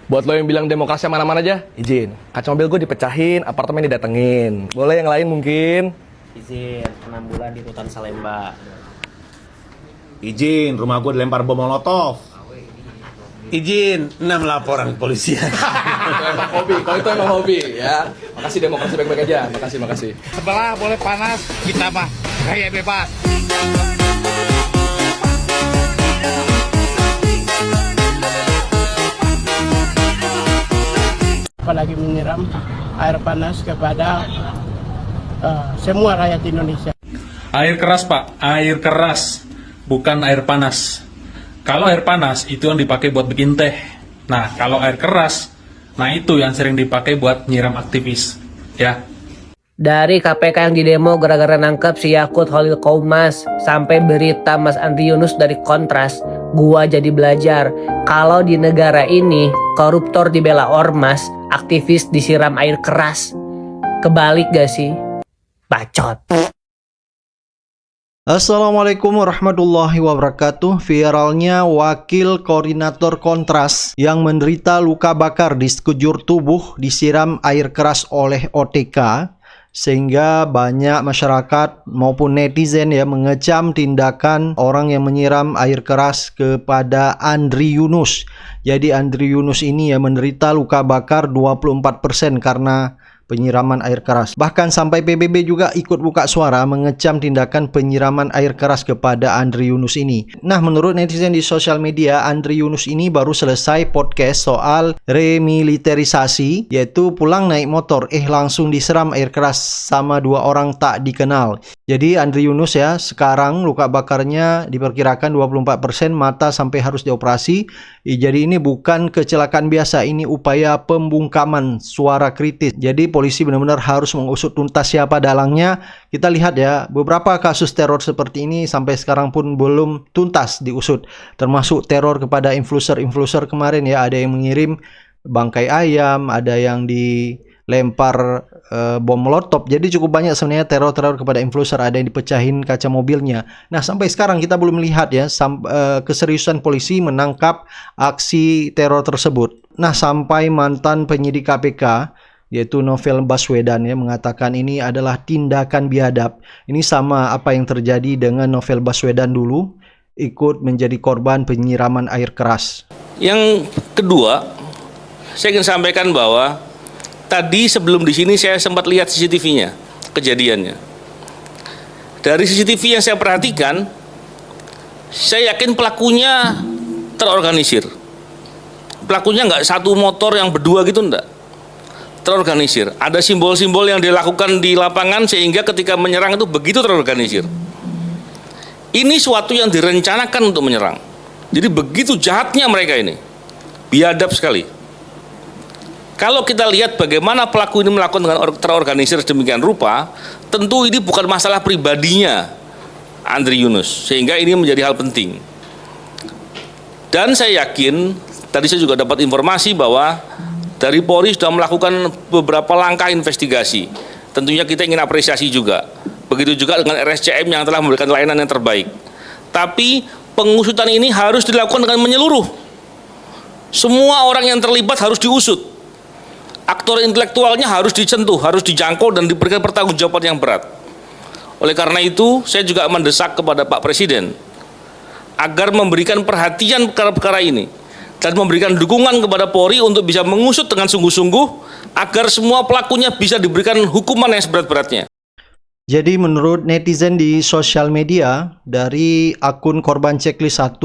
Buat lo yang bilang demokrasi mana-mana aja, izin. Kaca mobil gue dipecahin, apartemen didatengin. Boleh yang lain mungkin? Izin 6 bulan di Rutan Salemba. Izin, rumah gue dilempar bom molotov. Izin 6 laporan kepolisian. Kalau itu emang hobi ya. Makasih demokrasi baik-baik aja. Makasih. Sebelah boleh panas, kita mah gaya bebas. Apalagi menyiram air panas kepada semua rakyat Indonesia. Air keras, Pak. Air keras, bukan air panas. Kalau air panas itu yang dipakai buat bikin teh. Nah, kalau air keras, nah itu yang sering dipakai buat nyiram aktivis. Ya. Dari KPK yang didemo gara-gara nangkep si Yakut Holil Komas sampai berita Mas Andri Yunus dari Kontras, gua jadi belajar kalau di negara ini koruptor dibela ormas, aktivis disiram air keras. Kebalik gak sih? Bacot. Assalamualaikum warahmatullahi wabarakatuh. Viralnya wakil koordinator Kontras yang menderita luka bakar di sekujur tubuh disiram air keras oleh OTK, sehingga banyak masyarakat maupun netizen ya mengecam tindakan orang yang menyiram air keras kepada Andri Yunus. Jadi Andri Yunus ini ya menderita luka bakar 24% karena penyiraman air keras. Bahkan sampai PBB juga ikut buka suara mengecam tindakan penyiraman air keras kepada Andri Yunus ini. Nah, menurut netizen di sosial media, Andri Yunus ini baru selesai podcast soal remiliterisasi, yaitu pulang naik motor, langsung diseram air keras sama dua orang tak dikenal. Jadi Andri Yunus ya, sekarang luka bakarnya diperkirakan 24%, mata sampai harus dioperasi. Jadi ini bukan kecelakaan biasa, ini upaya pembungkaman suara kritis. Jadi polisi benar-benar harus mengusut tuntas siapa dalangnya. Kita lihat ya, beberapa kasus teror seperti ini sampai sekarang pun belum tuntas diusut. Termasuk teror kepada influencer kemarin ya, ada yang mengirim bangkai ayam, ada yang dilempar bom molotov. Jadi cukup banyak sebenarnya teror-teror kepada influencer, ada yang dipecahin kaca mobilnya. Nah, sampai sekarang kita belum melihat ya keseriusan polisi menangkap aksi teror tersebut. Nah, sampai mantan penyidik KPK yaitu Novel Baswedan ya mengatakan ini adalah tindakan biadab. Ini sama apa yang terjadi dengan Novel Baswedan dulu, ikut menjadi korban penyiraman air keras. Yang kedua, saya ingin sampaikan bahwa tadi sebelum di sini saya sempat lihat CCTV-nya, kejadiannya. Dari CCTV yang saya perhatikan, saya yakin pelakunya terorganisir. Pelakunya nggak satu motor yang berdua gitu, enggak. Terorganisir. Ada simbol-simbol yang dilakukan di lapangan sehingga ketika menyerang itu begitu terorganisir. Ini suatu yang direncanakan untuk menyerang. Jadi begitu jahatnya mereka ini. Biadab sekali. Kalau kita lihat bagaimana pelaku ini melakukan dengan terorganisir demikian rupa, tentu ini bukan masalah pribadinya Andri Yunus, sehingga ini menjadi hal penting. Dan saya yakin, tadi saya juga dapat informasi bahwa dari Polri sudah melakukan beberapa langkah investigasi. Tentunya kita ingin apresiasi juga. Begitu juga dengan RSCM yang telah memberikan layanan yang terbaik. Tapi pengusutan ini harus dilakukan dengan menyeluruh. Semua orang yang terlibat harus diusut. Aktor intelektualnya harus disentuh, harus dijangkau dan diberikan pertanggungjawaban yang berat. Oleh karena itu, saya juga mendesak kepada Pak Presiden agar memberikan perhatian perkara-perkara ini dan memberikan dukungan kepada Polri untuk bisa mengusut dengan sungguh-sungguh agar semua pelakunya bisa diberikan hukuman yang seberat-beratnya. Jadi menurut netizen di sosial media, dari akun Korban Checklist 1,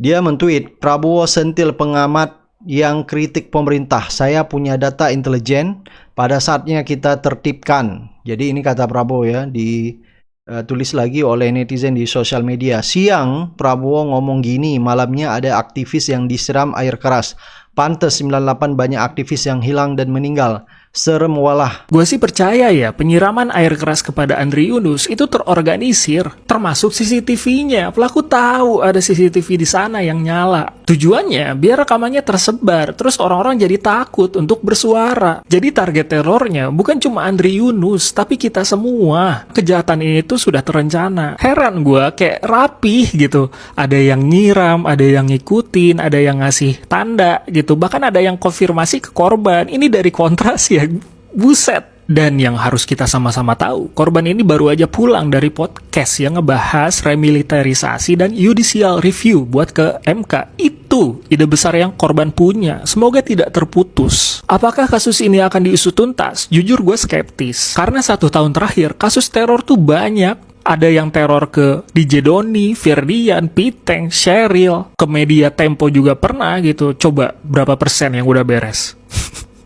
dia mentweet, Prabowo sentil pengamat yang kritik pemerintah. Saya punya data intelijen, pada saatnya kita tertibkan. Jadi ini kata Prabowo ya, ditulis lagi oleh netizen di sosial media. Siang Prabowo ngomong gini, malamnya ada aktivis yang disiram air keras. Pantes 98 banyak aktivis yang hilang dan meninggal. serem walah. Gue sih percaya ya, penyiraman air keras kepada Andri Yunus itu terorganisir, termasuk CCTV-nya. Pelaku tahu ada CCTV di sana yang nyala. Tujuannya biar rekamannya tersebar, terus orang-orang jadi takut untuk bersuara. Jadi target terornya bukan cuma Andri Yunus, tapi kita semua. Kejahatan ini tuh sudah terencana. Heran gue, kayak rapih gitu. Ada yang nyiram, ada yang ngikutin, ada yang ngasih tanda gitu. Bahkan ada yang konfirmasi ke korban. Ini dari Kontras ya, buset. Dan yang harus kita sama-sama tahu, korban ini baru aja pulang dari podcast yang ngebahas remilitarisasi dan judicial review buat ke MK. Itu ide besar yang korban punya. Semoga tidak terputus. Apakah kasus ini akan diusut tuntas? Jujur gue skeptis. Karena 1 tahun terakhir, kasus teror tuh banyak. Ada yang teror ke DJ Doni, Firdian, Piteng, Sheryl, ke media Tempo juga pernah gitu. Coba berapa persen yang udah beres?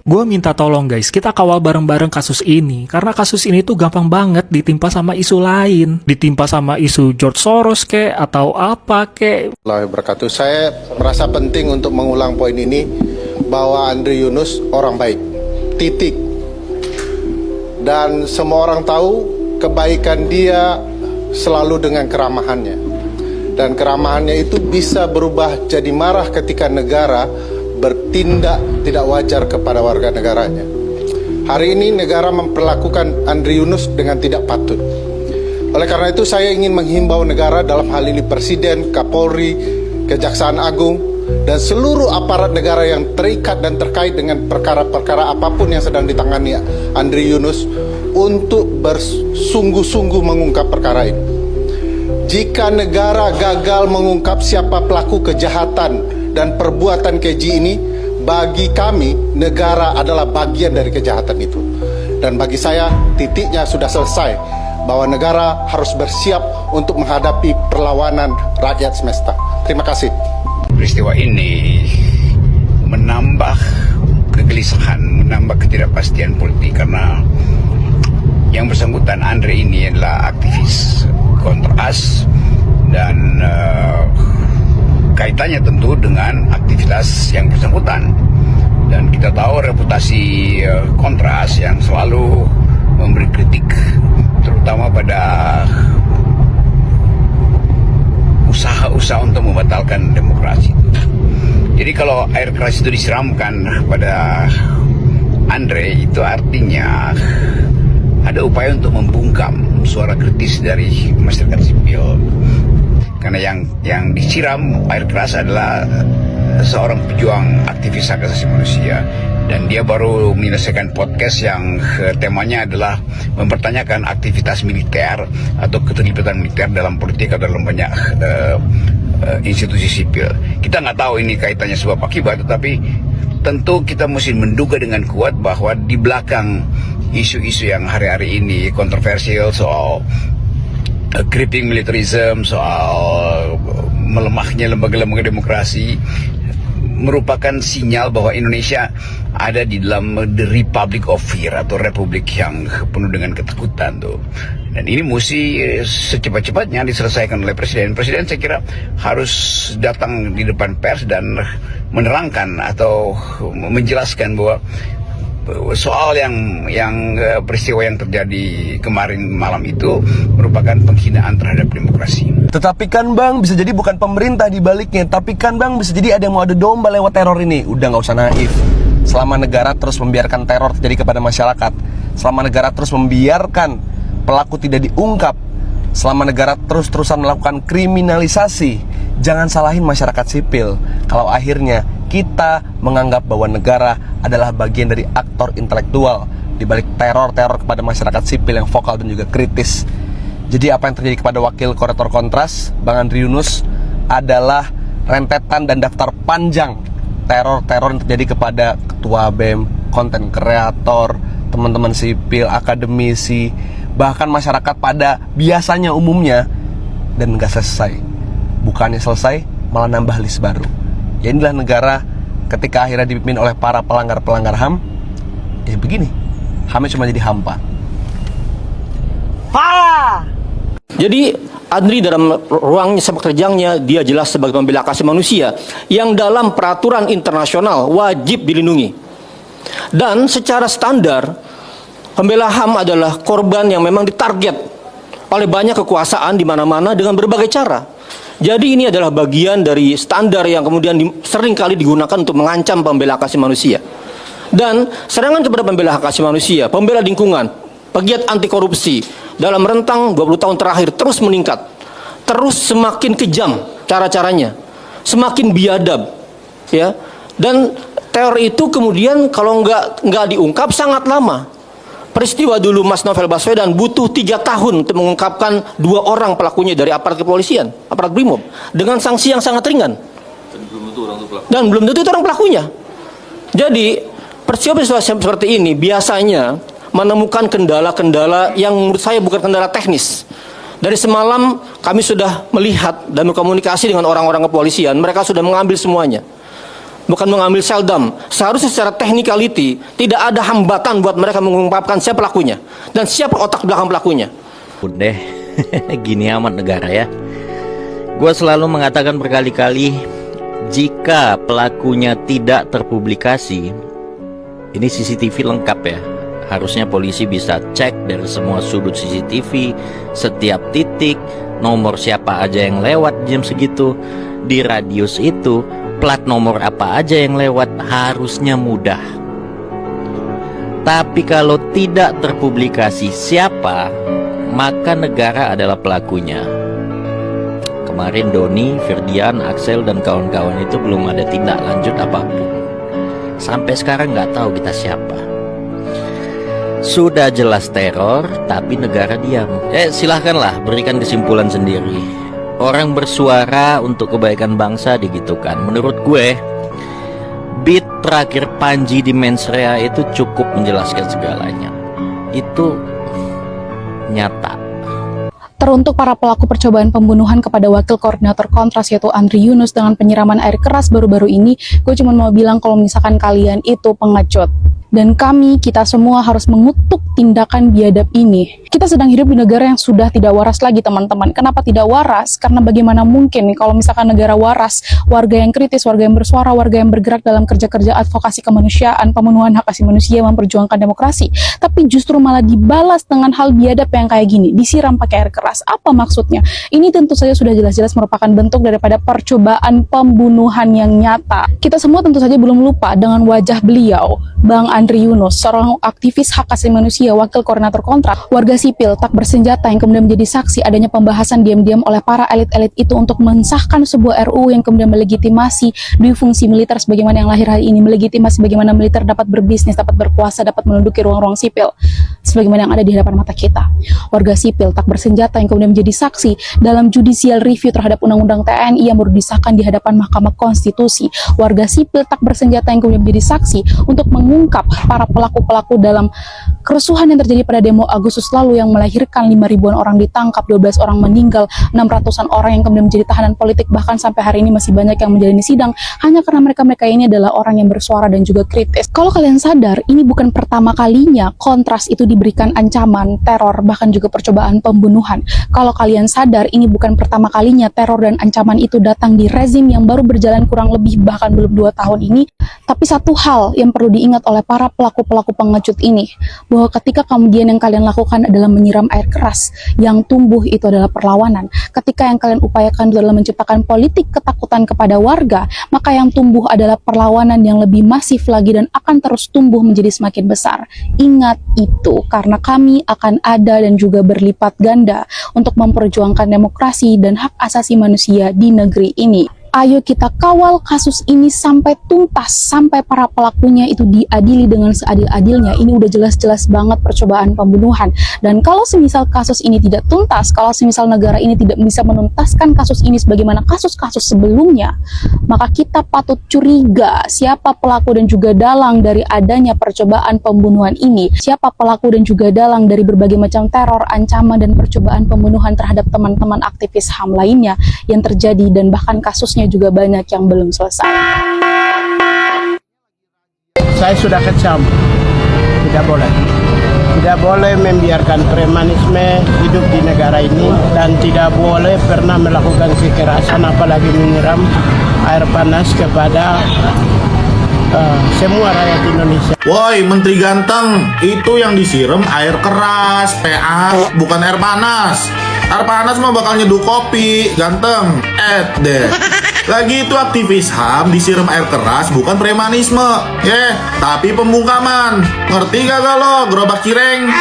Gue minta tolong guys, kita kawal bareng-bareng kasus ini. Karena kasus ini tuh gampang banget ditimpa sama isu lain. Ditimpa sama isu George Soros kek, atau apa kek. Allah wabarakatuh. Saya merasa penting untuk mengulang poin ini, bahwa Andri Yunus orang baik. Titik. Dan semua orang tahu kebaikan dia selalu dengan keramahannya. Dan keramahannya itu bisa berubah jadi marah ketika negara bertindak tidak wajar kepada warga negaranya. Hari ini negara memperlakukan Andri Yunus dengan tidak patut. Oleh karena itu saya ingin menghimbau negara, dalam hal ini Presiden, Kapolri, Kejaksaan Agung, dan seluruh aparat negara yang terikat dan terkait dengan perkara-perkara apapun yang sedang ditangani Andri Yunus, untuk bersungguh-sungguh mengungkap perkara ini. Jika negara gagal mengungkap siapa pelaku kejahatan dan perbuatan keji ini, bagi kami negara adalah bagian dari kejahatan itu. Dan bagi saya titiknya sudah selesai, bahwa negara harus bersiap untuk menghadapi perlawanan rakyat semesta. Terima kasih. Peristiwa ini menambah kegelisahan, menambah ketidakpastian politik, karena yang bersangkutan Andri ini adalah aktivis Kontras dan kaitannya tentu dengan aktivitas yang bersangkutan. Dan kita tahu reputasi Kontras yang selalu memberi kritik, terutama pada usaha-usaha untuk membatalkan demokrasi. Jadi kalau air keras itu disiramkan pada Andre, itu artinya ada upaya untuk membungkam suara kritis dari masyarakat sipil. Karena yang disiram air keras adalah seorang pejuang aktivis hak asasi manusia, dan dia baru menyelesaikan podcast yang temanya adalah mempertanyakan aktivitas militer atau keterlibatan militer dalam politik atau dalam banyak institusi sipil. Kita nggak tahu ini kaitannya sebab akibat, tetapi tentu kita mesti menduga dengan kuat bahwa di belakang isu-isu yang hari-hari ini kontroversial soal creeping militarism, soal melemahnya lembaga-lembaga demokrasi, merupakan sinyal bahwa Indonesia ada di dalam the Republic of Fear, atau republik yang penuh dengan ketakutan tuh. Dan ini mesti secepat-cepatnya diselesaikan oleh Presiden. Presiden saya kira harus datang di depan pers dan menerangkan atau menjelaskan bahwa soal yang peristiwa yang terjadi kemarin malam itu merupakan penghinaan terhadap demokrasi. Tetapi kan Bang, bisa jadi bukan pemerintah di baliknya, tapi kan Bang, bisa jadi ada yang mau adu domba lewat teror ini. Udah nggak usah naif. Selama negara terus membiarkan teror terjadi kepada masyarakat, selama negara terus membiarkan pelaku tidak diungkap, selama negara terus-terusan melakukan kriminalisasi, jangan salahin masyarakat sipil kalau akhirnya kita menganggap bahwa negara adalah bagian dari aktor intelektual di balik teror-teror kepada masyarakat sipil yang vokal dan juga kritis. Jadi apa yang terjadi kepada Wakil Koordinator Kontras, Bang Andri Yunus, adalah rentetan dan daftar panjang teror-teror yang terjadi kepada ketua BEM, konten kreator, teman-teman sipil, akademisi, bahkan masyarakat pada biasanya umumnya, dan nggak selesai. Bukannya selesai, malah nambah list baru. Ya inilah negara ketika akhirnya dipimpin oleh para pelanggar-pelanggar HAM. Ya begini, HAM-nya cuma jadi hampa. Jadi Andri dalam ruang sepak terjangnya dia jelas sebagai pembela hak asasi manusia yang dalam peraturan internasional wajib dilindungi. Dan secara standar, pembela HAM adalah korban yang memang ditarget oleh banyak kekuasaan di mana-mana dengan berbagai cara. Jadi ini adalah bagian dari standar yang kemudian sering kali digunakan untuk mengancam pembela hak asasi manusia. Dan serangan kepada pembela hak asasi manusia, pembela lingkungan, pegiat anti korupsi dalam rentang 20 tahun terakhir terus meningkat. Terus semakin kejam cara-caranya, semakin biadab, ya. Dan teror itu kemudian kalau nggak diungkap sangat lama. Peristiwa dulu Mas Novel Baswedan butuh 3 tahun untuk mengungkapkan 2 orang pelakunya dari aparat kepolisian, aparat Brimob, dengan sanksi yang sangat ringan. Dan belum tentu itu orang pelakunya. Jadi peristiwa seperti ini biasanya menemukan kendala-kendala yang menurut saya bukan kendala teknis. Dari semalam kami sudah melihat dan berkomunikasi dengan orang-orang kepolisian, mereka sudah mengambil semuanya. Bukan mengambil seldom. Seharusnya secara technicality tidak ada hambatan buat mereka mengungkapkan siapa pelakunya dan siapa otak belakang pelakunya. Udah, gini amat negara ya. Gue selalu mengatakan berkali-kali, jika pelakunya tidak terpublikasi, ini CCTV lengkap ya. Harusnya polisi bisa cek dari semua sudut CCTV, setiap titik, nomor siapa aja yang lewat jam segitu, di radius itu, plat nomor apa aja yang lewat, harusnya mudah. Tapi kalau tidak terpublikasi siapa, maka negara adalah pelakunya. Kemarin Doni, Firdian, Axel dan kawan-kawan itu belum ada tindak lanjut apapun. Sampai sekarang nggak tahu kita siapa. Sudah jelas teror, tapi negara diam. Silahkanlah berikan kesimpulan sendiri. Orang bersuara untuk kebaikan bangsa digitukan. Menurut gue, beat terakhir Panji di Mensrea itu cukup menjelaskan segalanya. Itu nyata. Teruntuk para pelaku percobaan pembunuhan kepada wakil koordinator kontras yaitu Andri Yunus dengan penyiraman air keras baru-baru ini, gue cuma mau bilang kalau misalkan kalian itu pengecut. Dan kita semua harus mengutuk tindakan biadab ini. Kita sedang hidup di negara yang sudah tidak waras lagi, teman-teman. Kenapa tidak waras? Karena bagaimana mungkin kalau misalkan negara waras, warga yang kritis, warga yang bersuara, warga yang bergerak dalam kerja-kerja advokasi kemanusiaan, pemenuhan hak asasi manusia, memperjuangkan demokrasi, tapi justru malah dibalas dengan hal biadab yang kayak gini, disiram pakai air keras. Apa maksudnya? Ini tentu saja sudah jelas-jelas merupakan bentuk daripada percobaan pembunuhan yang nyata. Kita semua tentu saja belum lupa dengan wajah beliau, Bang Andri Yunus, seorang aktivis hak asasi manusia, wakil koordinator kontras, warga sipil tak bersenjata yang kemudian menjadi saksi adanya pembahasan diam-diam oleh para elit-elit itu untuk mensahkan sebuah RUU yang kemudian melegitimasi dui fungsi militer sebagaimana yang lahir hari ini, melegitimasi bagaimana militer dapat berbisnis, dapat berkuasa, dapat menduduki ruang-ruang sipil sebagaimana yang ada di hadapan mata kita. Warga sipil tak bersenjata yang kemudian menjadi saksi dalam judicial review terhadap undang-undang TNI yang baru disahkan di hadapan Mahkamah Konstitusi. Warga sipil tak bersenjata yang kemudian menjadi saksi untuk mengungkap para pelaku-pelaku dalam kerusuhan yang terjadi pada demo Agustus lalu yang melahirkan 5.000-an orang ditangkap, 12 orang meninggal, 600-an orang yang kemudian menjadi tahanan politik, bahkan sampai hari ini masih banyak yang menjalani sidang hanya karena mereka ini adalah orang yang bersuara dan juga kritis. Kalau kalian sadar, ini bukan pertama kalinya kontras itu diberikan ancaman, teror, bahkan juga percobaan pembunuhan. Kalau kalian sadar, ini bukan pertama kalinya teror dan ancaman itu datang di rezim yang baru berjalan kurang lebih bahkan belum 2 tahun ini. Tapi satu hal yang perlu diingat oleh para pelaku-pelaku pengecut ini, bahwa ketika kemudian yang kalian lakukan adalah menyiram air keras, yang tumbuh itu adalah perlawanan. Ketika yang kalian upayakan itu adalah menciptakan politik ketakutan kepada warga, maka yang tumbuh adalah perlawanan yang lebih masif lagi dan akan terus tumbuh menjadi semakin besar. Ingat itu, karena kami akan ada dan juga berlipat ganda untuk memperjuangkan demokrasi dan hak asasi manusia di negeri ini. Ayo kita kawal kasus ini sampai tuntas, sampai para pelakunya itu diadili dengan seadil-adilnya. Ini udah jelas-jelas banget percobaan pembunuhan. Dan kalau semisal kasus ini tidak tuntas, kalau semisal negara ini tidak bisa menuntaskan kasus ini sebagaimana kasus-kasus sebelumnya, maka kita patut curiga siapa pelaku dan juga dalang dari adanya percobaan pembunuhan ini. Siapa pelaku dan juga dalang dari berbagai macam teror, ancaman, dan percobaan pembunuhan terhadap teman-teman aktivis HAM lainnya yang terjadi, dan bahkan kasusnya juga banyak yang belum selesai. Saya sudah kecam, tidak boleh membiarkan premanisme hidup di negara ini, dan tidak boleh pernah melakukan kekerasan apalagi menyiram air panas kepada semua rakyat Indonesia. Woi, Menteri Ganteng, itu yang disiram air keras, PA, bukan air panas. Air panas mah bakal nyeduh kopi, Ganteng. Deh. Lagi itu aktivis HAM disiram air keras, bukan premanisme. Tapi pembungkaman. Ngerti gak lo, gerobak cireng?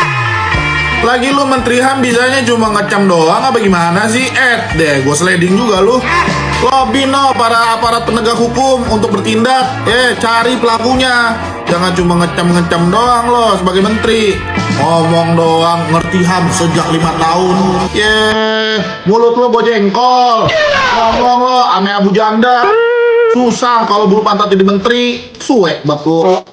Lagi lu Menteri HAM bisanya cuma ngecam doang apa gimana sih? Deh, gue sliding juga lu. Lobby para aparat penegak hukum untuk bertindak. Cari pelakunya. Jangan cuma ngecam doang lo sebagai menteri. Ngomong doang, ngerti HAM sejak 5 tahun. Mulut lo bojengkol. Ngomong lo aneh abu janda. Susah kalau bulu pantat jadi menteri. Suek bab lo.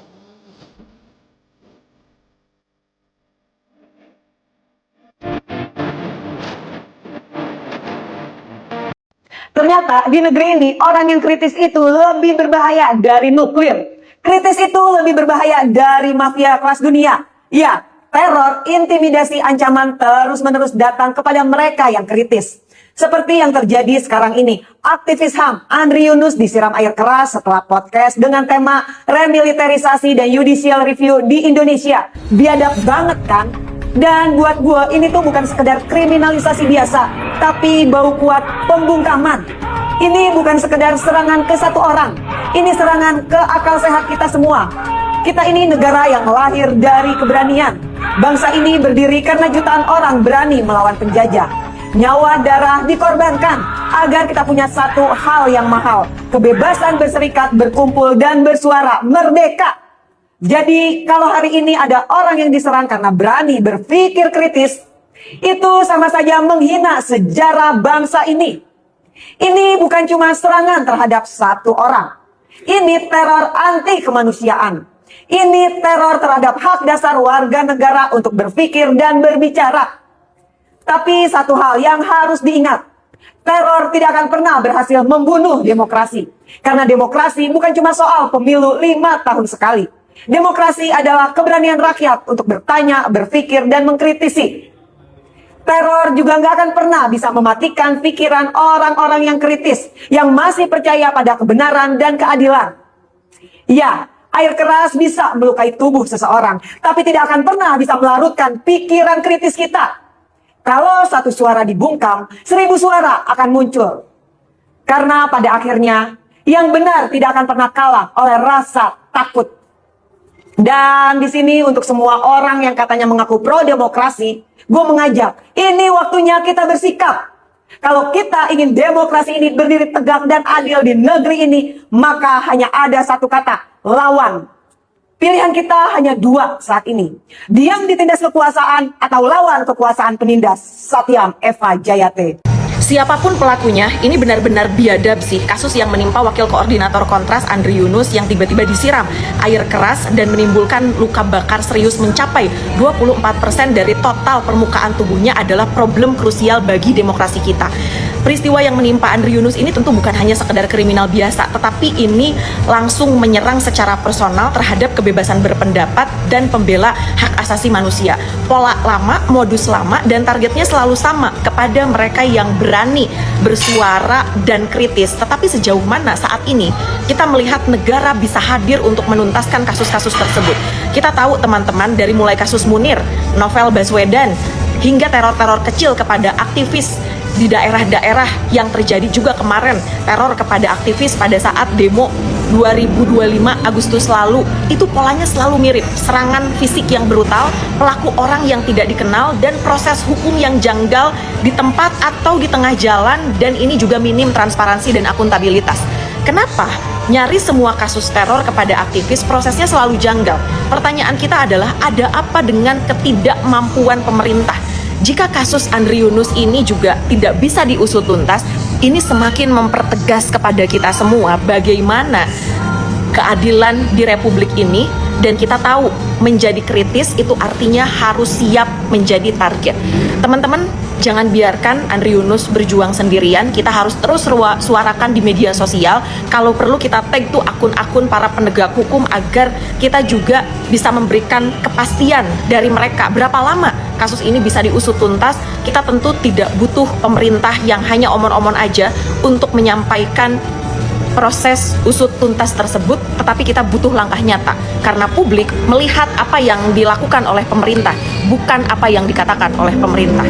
Ternyata di negeri ini orang yang kritis itu lebih berbahaya dari nuklir. Kritis itu lebih berbahaya dari mafia kelas dunia. Ya, teror, intimidasi, ancaman terus-menerus datang kepada mereka yang kritis. Seperti yang terjadi sekarang ini. Aktivis HAM Andri Yunus disiram air keras setelah podcast dengan tema remilitarisasi dan judicial review di Indonesia. Biadab banget kan? Dan buat gue ini tuh bukan sekedar kriminalisasi biasa, tapi bau kuat pembungkaman. Ini bukan sekedar serangan ke satu orang, ini serangan ke akal sehat kita semua. Kita ini negara yang lahir dari keberanian. Bangsa ini berdiri karena jutaan orang berani melawan penjajah. Nyawa darah dikorbankan agar kita punya satu hal yang mahal, kebebasan berserikat, berkumpul, dan bersuara merdeka. Jadi kalau hari ini ada orang yang diserang karena berani berpikir kritis, itu sama saja menghina sejarah bangsa ini. Ini bukan cuma serangan terhadap satu orang. Ini teror anti kemanusiaan. Ini teror terhadap hak dasar warga negara untuk berpikir dan berbicara. Tapi satu hal yang harus diingat, teror tidak akan pernah berhasil membunuh demokrasi. Karena demokrasi bukan cuma soal pemilu 5 tahun sekali. Demokrasi adalah keberanian rakyat untuk bertanya, berpikir, dan mengkritisi. Teror juga nggak akan pernah bisa mematikan pikiran orang-orang yang kritis, yang masih percaya pada kebenaran dan keadilan. Ya, air keras bisa melukai tubuh seseorang, tapi tidak akan pernah bisa melarutkan pikiran kritis kita. Kalau satu suara dibungkam, 1000 suara akan muncul. Karena pada akhirnya, yang benar tidak akan pernah kalah oleh rasa takut. Dan di sini untuk semua orang yang katanya mengaku pro demokrasi, gue mengajak, ini waktunya kita bersikap. Kalau kita ingin demokrasi ini berdiri tegak dan adil di negeri ini, maka hanya ada satu kata, lawan. Pilihan kita hanya 2 saat ini. Diam ditindas kekuasaan atau lawan kekuasaan penindas. Satyam Eva Jayate. Siapapun pelakunya, ini benar-benar biadab sih. Kasus yang menimpa Wakil Koordinator Kontras Andri Yunus yang tiba-tiba disiram air keras dan menimbulkan luka bakar serius mencapai 24% dari total permukaan tubuhnya adalah problem krusial bagi demokrasi kita. Peristiwa yang menimpa Andri Yunus ini tentu bukan hanya sekedar kriminal biasa, tetapi ini langsung menyerang secara personal terhadap kebebasan berpendapat dan pembela hak asasi manusia. Pola lama, modus lama, dan targetnya selalu sama kepada mereka yang berani bersuara dan kritis. Tetapi sejauh mana saat ini kita melihat negara bisa hadir untuk menuntaskan kasus-kasus tersebut? Kita tahu teman-teman, dari mulai kasus Munir, Novel Baswedan, hingga teror-teror kecil kepada aktivis di daerah-daerah yang terjadi juga kemarin, teror kepada aktivis pada saat demo 2025 Agustus lalu, itu polanya selalu mirip. Serangan fisik yang brutal, pelaku orang yang tidak dikenal, dan proses hukum yang janggal di tempat atau di tengah jalan, dan ini juga minim transparansi dan akuntabilitas. Kenapa? Nyaris semua kasus teror kepada aktivis prosesnya selalu janggal. Pertanyaan kita adalah, ada apa dengan ketidakmampuan pemerintah? Jika kasus Andri Yunus ini juga tidak bisa diusut tuntas, ini semakin mempertegas kepada kita semua bagaimana keadilan di Republik ini, dan kita tahu menjadi kritis itu artinya harus siap menjadi target. Teman-teman, jangan biarkan Andri Yunus berjuang sendirian. Kita harus terus suarakan di media sosial. Kalau perlu kita tag tuh akun-akun para penegak hukum agar kita juga bisa memberikan kepastian dari mereka berapa lama kasus ini bisa diusut tuntas. Kita tentu tidak butuh pemerintah yang hanya omon-omon aja untuk menyampaikan proses usut tuntas tersebut, tetapi kita butuh langkah nyata karena publik melihat apa yang dilakukan oleh pemerintah, bukan apa yang dikatakan oleh pemerintah.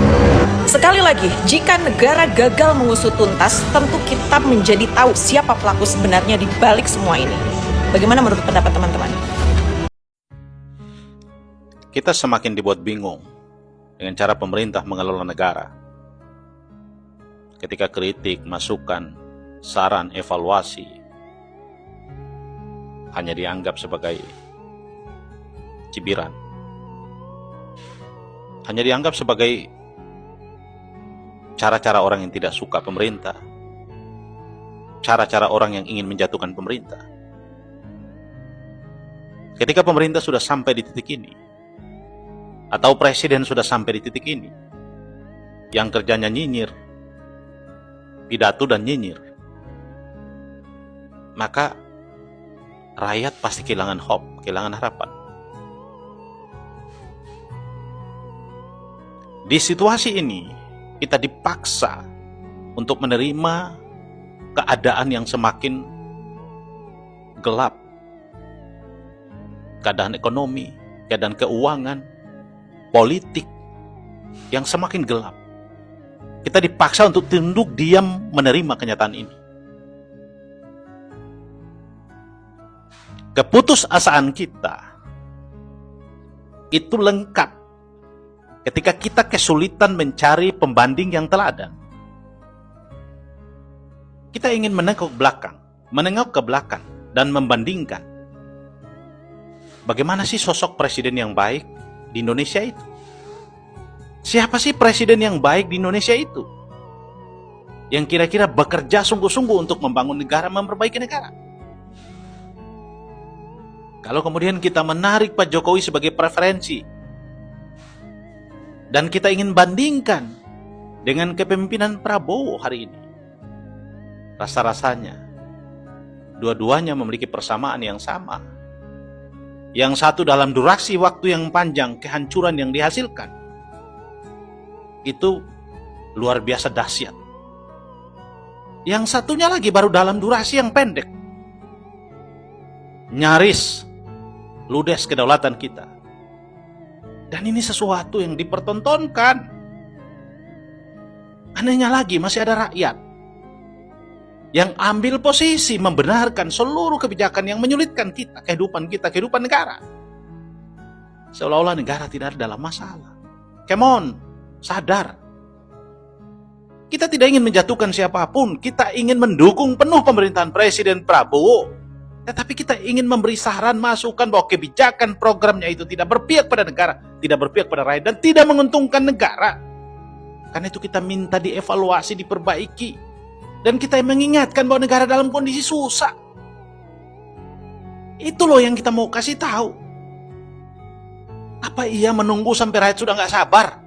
Sekali lagi, jika negara gagal mengusut tuntas, tentu kita menjadi tahu siapa pelaku sebenarnya di balik semua ini. Bagaimana menurut pendapat teman-teman? Kita semakin dibuat bingung dengan cara pemerintah mengelola negara. Ketika kritik, masukan, saran, evaluasi hanya dianggap sebagai cibiran, hanya dianggap sebagai cara-cara orang yang tidak suka pemerintah, cara-cara orang yang ingin menjatuhkan pemerintah. Ketika pemerintah sudah sampai di titik ini, atau presiden sudah sampai di titik ini, yang kerjanya nyinyir, pidato dan nyinyir, maka rakyat pasti kehilangan hope, kehilangan harapan. Di situasi ini, kita dipaksa untuk menerima keadaan yang semakin gelap. Keadaan ekonomi, keadaan keuangan, politik yang semakin gelap. Kita dipaksa untuk tunduk diam menerima kenyataan ini. Keputusasaan kita itu lengkap ketika kita kesulitan mencari pembanding yang teladan. Kita ingin menengok ke belakang dan membandingkan bagaimana sih sosok presiden yang baik di Indonesia itu. Siapa sih presiden yang baik di Indonesia itu? Yang kira-kira bekerja sungguh-sungguh untuk membangun negara, memperbaiki negara. Kalau kemudian kita menarik Pak Jokowi sebagai preferensi, dan kita ingin bandingkan dengan kepemimpinan Prabowo hari ini, rasa-rasanya dua-duanya memiliki persamaan yang sama. Yang satu dalam durasi waktu yang panjang, kehancuran yang dihasilkan itu luar biasa dahsyat. Yang satunya lagi baru dalam durasi yang pendek, nyaris ludes kedaulatan kita. Dan ini sesuatu yang dipertontonkan. Anehnya lagi, masih ada rakyat yang ambil posisi membenarkan seluruh kebijakan yang menyulitkan kita, kehidupan negara. Seolah-olah negara tidak ada dalam masalah. Come on, sadar. Kita tidak ingin menjatuhkan siapapun, kita ingin mendukung penuh pemerintahan Presiden Prabowo. Tetapi kita ingin memberi saran, masukan bahwa kebijakan programnya itu tidak berpihak pada negara, tidak berpihak pada rakyat, dan tidak menguntungkan negara. Karena itu kita minta dievaluasi, diperbaiki. Dan kita mengingatkan bahwa negara dalam kondisi susah. Itu loh yang kita mau kasih tahu. Apa iya menunggu sampai rakyat sudah nggak sabar?